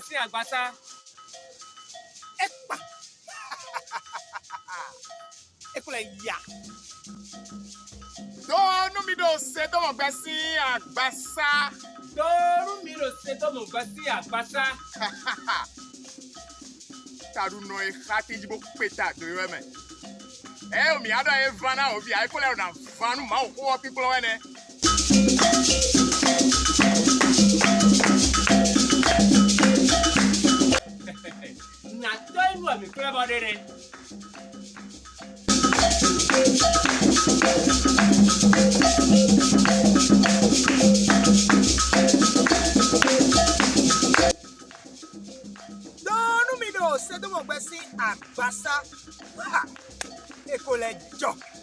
si agbasa. Ekpa. Ekule ya. Donu mi do Sédomongbè si agbasa. Donu mi do Sédomongbè si agbasa. Taru no e khati jibo peta do yeme. O mi ado e vana o bi ai kole na vanu ma o ko people wene. Na toi nous ami kole bodere.